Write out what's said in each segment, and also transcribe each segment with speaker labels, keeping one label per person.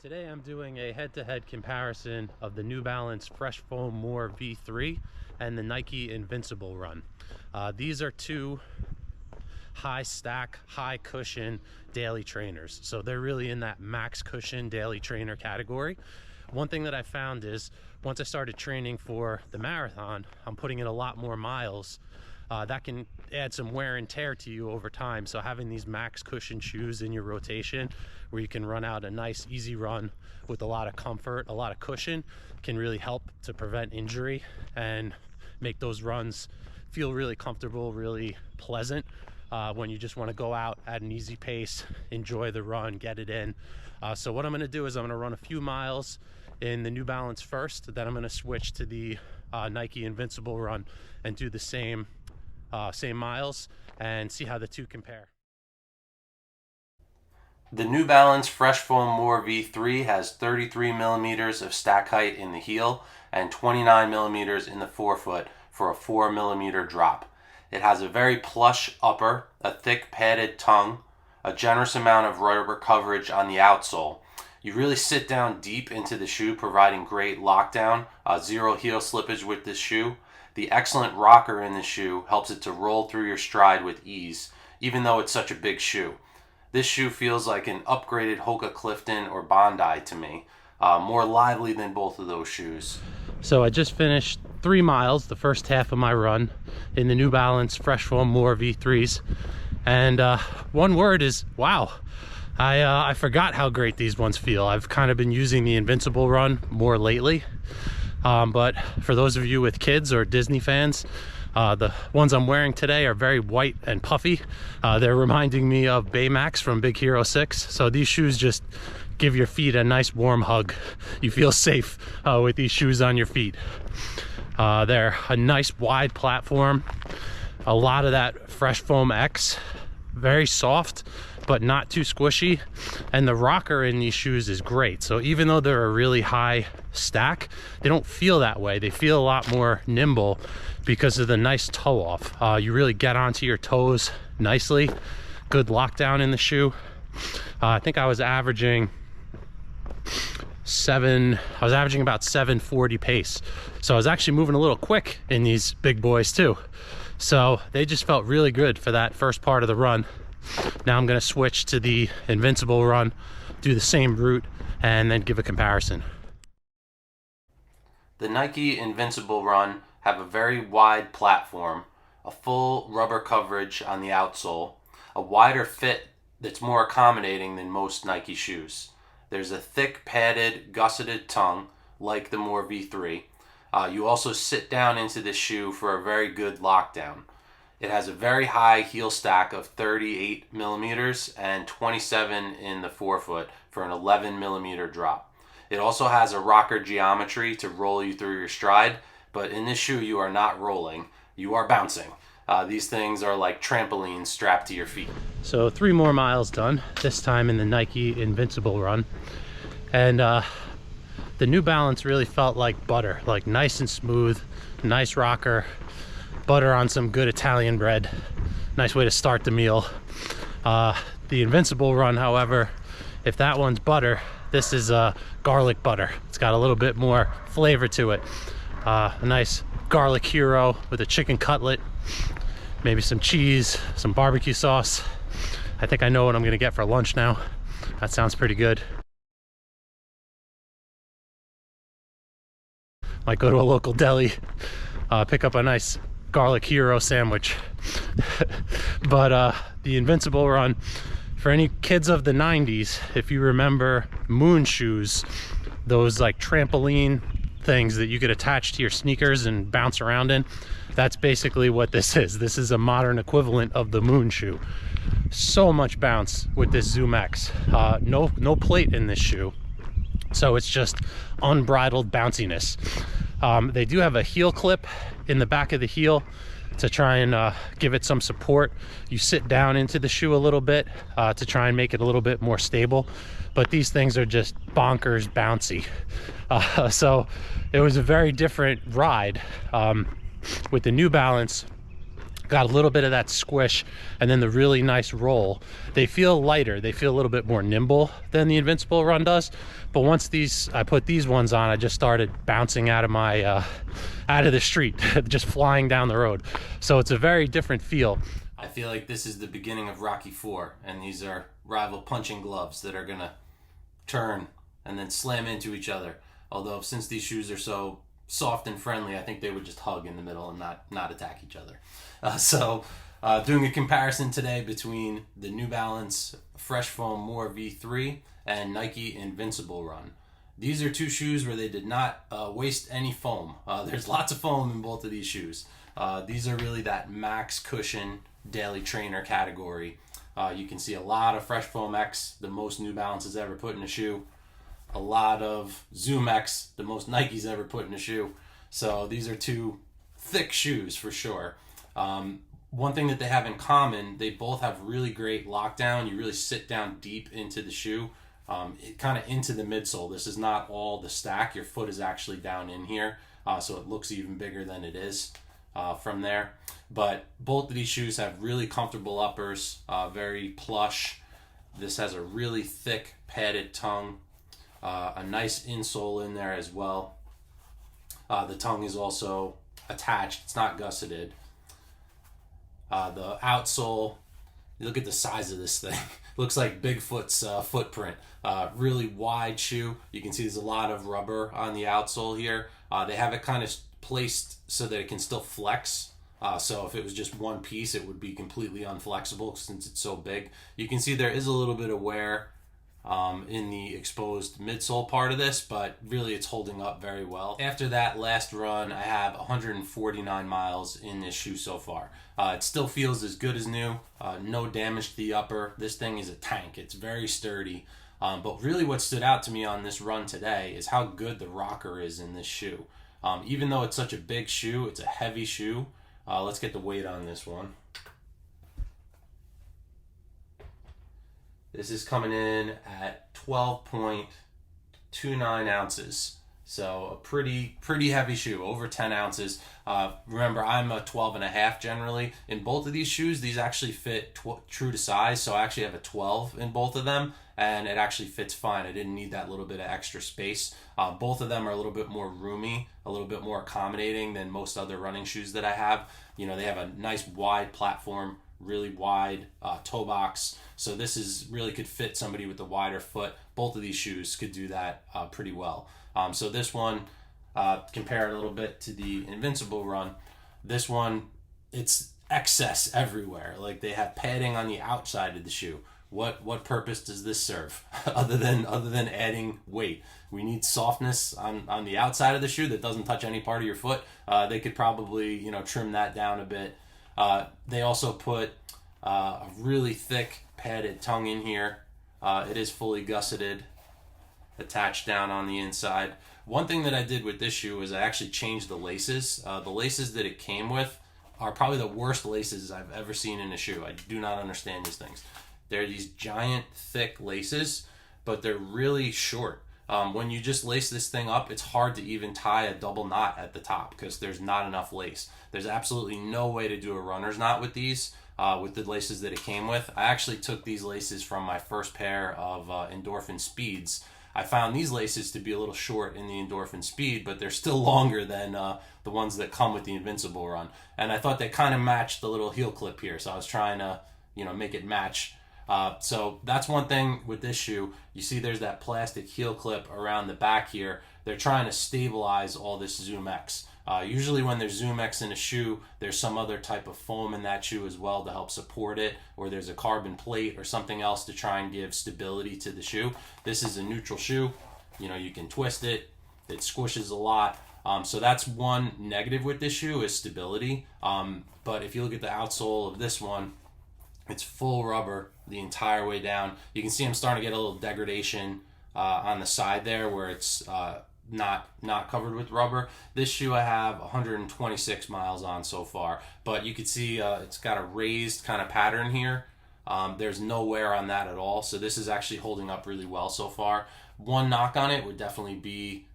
Speaker 1: Today I'm doing a head-to-head comparison of the New Balance Fresh Foam More V3 and the Nike Invincible Run. These are two high stack, high cushion daily trainers. So they're really in that max cushion daily trainer category. One thing that I found is once I started training for the marathon, I'm putting in a lot more miles. That can add some wear and tear to you over time. So having these max cushion shoes in your rotation where you can run out a nice easy run with a lot of comfort, a lot of cushion, can really help to prevent injury and make those runs feel really comfortable, really pleasant when you just want to go out at an easy pace, enjoy the run, get it in. So what I'm going to do is I'm going to run a few miles in the New Balance first, then I'm going to switch to the Nike Invincible run and do the same miles and see how the two compare.
Speaker 2: The New Balance Fresh Foam More V3 has 33 millimeters of stack height in the heel and 29 millimeters in the forefoot for a 4 millimeter drop. It has a very plush upper, a thick padded tongue, a generous amount of rubber coverage on the outsole. You really sit down deep into the shoe, providing great lockdown, zero heel slippage with this shoe. The excellent rocker in the shoe helps it to roll through your stride with ease, even though it's such a big shoe. This shoe feels like an upgraded Hoka Clifton or Bondi to me, more lively than both of those shoes.
Speaker 1: So I just finished 3 miles, the first half of my run, in the New Balance Fresh Foam More V3s. And one word is wow. I forgot how great these ones feel. I've kind of been using the Invincible run more lately. But for those of you with kids or Disney fans, the ones I'm wearing today are very white and puffy. They're reminding me of Baymax from Big Hero 6. So these shoes just give your feet a nice warm hug. You feel safe with these shoes on your feet. They're a nice wide platform. A lot of that Fresh Foam X, very soft, but not too squishy. And the rocker in these shoes is great. So even though they're a really high stack, they don't feel that way. They feel a lot more nimble because of the nice toe off. You really get onto your toes nicely. Good lockdown in the shoe. I think I was averaging about 740 pace. So I was actually moving a little quick in these big boys too. So they just felt really good for that first part of the run. Now I'm going to switch to the Invincible run, do the same route, and then give a comparison.
Speaker 2: The Nike Invincible run have a very wide platform, a full rubber coverage on the outsole, a wider fit that's more accommodating than most Nike shoes. There's a thick padded gusseted tongue like the More V3. You also sit down into this shoe for a very good lockdown. It has a very high heel stack of 38 millimeters and 27 in the forefoot for an 11 millimeter drop. It also has a rocker geometry to roll you through your stride, but in this shoe you are not rolling, you are bouncing. These things are like trampolines strapped to your feet.
Speaker 1: So 3 more miles done, this time in the Nike Invincible run. And the New Balance really felt like butter, like nice and smooth, nice rocker, butter on some good Italian bread. Nice way to start the meal. The Invincible run, however, if that one's butter, this is garlic butter. It's got a little bit more flavor to it. A nice garlic hero with a chicken cutlet, maybe some cheese, some barbecue sauce. I think I know what I'm gonna get for lunch now. That sounds pretty good. Might go to a local deli, pick up a nice garlic hero sandwich. But the Invincible run, for any kids of the 90s, if you remember moon shoes, those like trampoline things that you could attach to your sneakers and bounce around in, that's basically what this is. This is a modern equivalent of the moon shoe. So much bounce with this Zoom X. No plate in this shoe, so it's just unbridled bounciness. They do have a heel clip in the back of the heel to try and give it some support. You sit down into the shoe a little bit to try and make it a little bit more stable, but these things are just bonkers bouncy. So it was a very different ride. With the New Balance, got a little bit of that squish and then the really nice roll. They feel lighter, they feel a little bit more nimble than the Invincible run does. But once I put these ones on, I just started bouncing out of my out of the street, just flying down the road. So it's a very different feel.
Speaker 2: I feel like this is the beginning of Rocky 4, and these are rival punching gloves that are gonna turn and then slam into each other. Although since these shoes are so soft and friendly, I think they would just hug in the middle and not attack each other. Doing a comparison today between the New Balance Fresh Foam More V3 and Nike Invincible Run. These are two shoes where they did not waste any foam. There's lots of foam in both of these shoes. These are really that max cushion daily trainer category. You can see a lot of Fresh Foam X, the most New Balance has ever put in a shoe. A lot of Zoom X, the most Nike's ever put in a shoe. So these are two thick shoes for sure. One thing that they have in common, they both have really great lockdown. You really sit down deep into the shoe, kind of into the midsole. This is not all the stack. Your foot is actually down in here, so it looks even bigger than it is from there. But both of these shoes have really comfortable uppers, very plush. This has a really thick padded tongue, a nice insole in there as well. The tongue is also attached. It's not gusseted. The outsole, look at the size of this thing. Looks like Bigfoot's footprint. Really wide shoe. You can see there's a lot of rubber on the outsole here. They have it kind of placed so that it can still flex. So if it was just one piece, it would be completely unflexible since it's so big. You can see there is a little bit of wear in the exposed midsole part of this, but really it's holding up very well. After that last run, I have 149 miles in this shoe so far. It still feels as good as new. No damage to the upper. This thing is a tank. It's very sturdy. But really what stood out to me on this run today is how good the rocker is in this shoe. Even though it's such a big shoe, it's a heavy shoe. Let's get the weight on this one. This is coming in at 12.29 ounces. So a pretty heavy shoe, over 10 ounces. Remember, I'm a 12 and a half generally. In both of these shoes, these actually fit true to size. So I actually have a 12 in both of them, and it actually fits fine. I didn't need that little bit of extra space. Both of them are a little bit more roomy, a little bit more accommodating than most other running shoes that I have. You know, they have a nice wide platform, really wide toe box. So this is really could fit somebody with a wider foot. Both of these shoes could do that pretty well. So this one, compare it a little bit to the Invincible Run. This one, it's excess everywhere. Like they have padding on the outside of the shoe. What purpose does this serve other than adding weight? We need softness on the outside of the shoe that doesn't touch any part of your foot. They could probably trim that down a bit. They also put a really thick padded tongue in here. It is fully gusseted, attached down on the inside. One thing that I did with this shoe is I actually changed the laces. The laces that it came with are probably the worst laces I've ever seen in a shoe. I do not understand these things. They're these giant thick laces, but they're really short. When you just lace this thing up, it's hard to even tie a double knot at the top because there's not enough lace. There's absolutely no way to do a runner's knot with these, with the laces that it came with. I actually took these laces from my first pair of Endorphin Speeds. I found these laces to be a little short in the Endorphin Speed, but they're still longer than the ones that come with the Invincible Run. And I thought they kind of matched the little heel clip here, so I was trying to make it match. So that's one thing with this shoe. You see there's that plastic heel clip around the back here. They're trying to stabilize all this Zoom X. Usually when there's Zoom X in a shoe, there's some other type of foam in that shoe as well to help support it, or there's a carbon plate or something else to try and give stability to the shoe. This is a neutral shoe. You can twist it. It squishes a lot. So that's one negative with this shoe is stability. But if you look at the outsole of this one, it's full rubber the entire way down. You can see I'm starting to get a little degradation on the side there where it's not covered with rubber. This shoe I have 126 miles on so far, but you can see it's got a raised kind of pattern here. There's no wear on that at all, so this is actually holding up really well so far. One knock on it would definitely be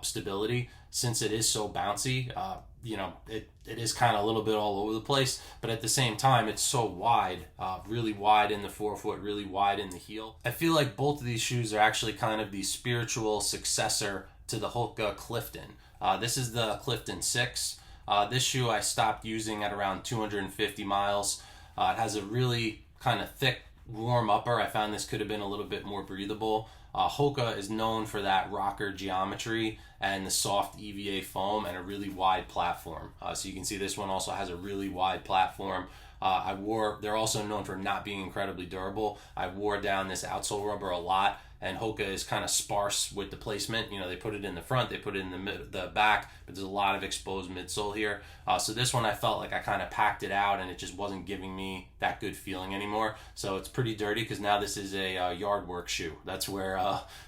Speaker 2: stability. Since it is so bouncy, you know, it is kind of a little bit all over the place, but at the same time, it's so wide, really wide in the forefoot, really wide in the heel. I feel like both of these shoes are actually kind of the spiritual successor to the Hoka Clifton. This is the Clifton 6. This shoe I stopped using at around 250 miles. It has a really kind of thick, warm upper. I found this could have been a little bit more breathable. Hoka is known for that rocker geometry and the soft EVA foam and a really wide platform. So you can see this one also has a really wide platform. They're also known for not being incredibly durable. I wore down this outsole rubber a lot, and Hoka is kind of sparse with the placement. You know, they put it in the front, they put it in the back, but there's a lot of exposed midsole here. So this one I felt like I kind of packed it out and it just wasn't giving me that good feeling anymore. So it's pretty dirty because now this is a yard work shoe. That's where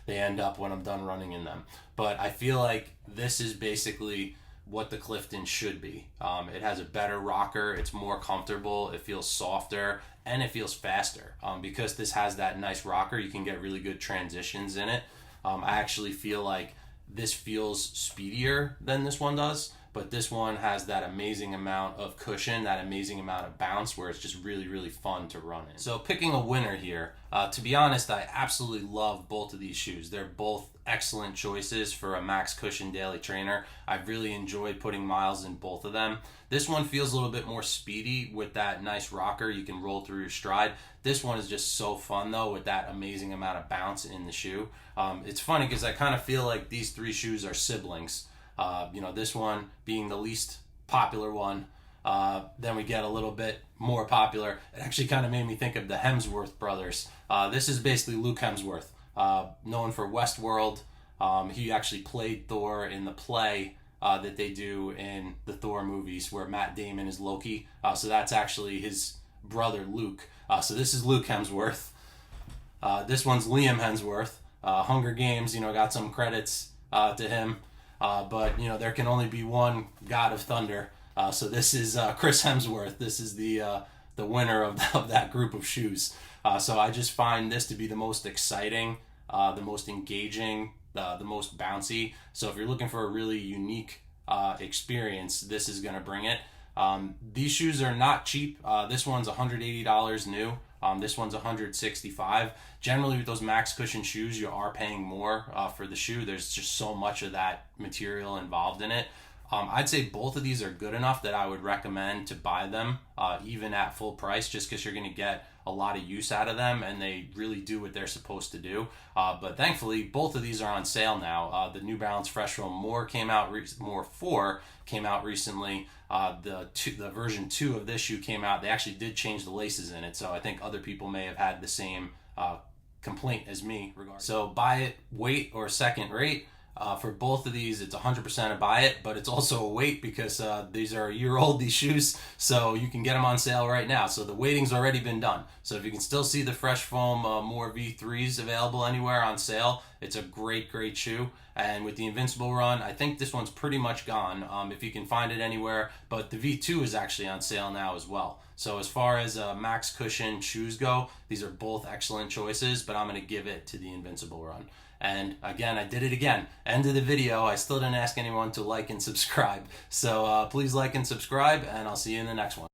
Speaker 2: they end up when I'm done running in them. But I feel like this is basically what the Clifton should be. It has a better rocker, it's more comfortable, it feels softer, and it feels faster. Because this has that nice rocker, you can get really good transitions in it. I actually feel like this feels speedier than this one does, but this one has that amazing amount of cushion, that amazing amount of bounce where it's just really, really fun to run in. So picking a winner here, to be honest, I absolutely love both of these shoes. They're both excellent choices for a max cushion daily trainer. I've really enjoyed putting miles in both of them. This one feels a little bit more speedy with that nice rocker. You can roll through your stride. This one is just so fun though with that amazing amount of bounce in the shoe. It's funny because I kind of feel like these three shoes are siblings. You know, this one being the least popular one, then we get a little bit more popular. It actually kind of made me think of the Hemsworth brothers. This is basically Luke Hemsworth, known for Westworld. He actually played Thor in the play that they do in the Thor movies where Matt Damon is Loki. So that's actually his brother Luke. So this is Luke Hemsworth. This one's Liam Hemsworth. Hunger Games, you know, got some credits to him. But, you know, there can only be one God of Thunder. So this is Chris Hemsworth. This is the winner of that group of shoes. So I just find this to be the most exciting, the most engaging, the most bouncy. So if you're looking for a really unique experience, this is going to bring it. These shoes are not cheap. This one's $180 new. This one's $165. Generally with those max cushion shoes, you are paying more for the shoe. There's just so much of that material involved in it. I'd say both of these are good enough that I would recommend to buy them even at full price, just because you're going to get a lot of use out of them and they really do what they're supposed to do. But thankfully, both of these are on sale now. The New Balance Fresh Foam More came out, More 4 came out recently. The version 2 of this shoe came out. They actually did change the laces in it, so I think other people may have had the same complaint as me regarding. So buy it, wait, or second rate. For both of these, it's 100% a buy it, but it's also a wait because these are a year old, these shoes, so you can get them on sale right now. So the waiting's already been done. So if you can still see the Fresh Foam More V3s available anywhere on sale, it's a great, great shoe. And with the Invincible run, I think this one's pretty much gone if you can find it anywhere, but the V2 is actually on sale now as well. So as far as max cushion shoes go, these are both excellent choices, but I'm going to give it to the Invincible run. And again, I did it again. End of the video. I still didn't ask anyone to like and subscribe. So please like and subscribe, and I'll see you in the next one.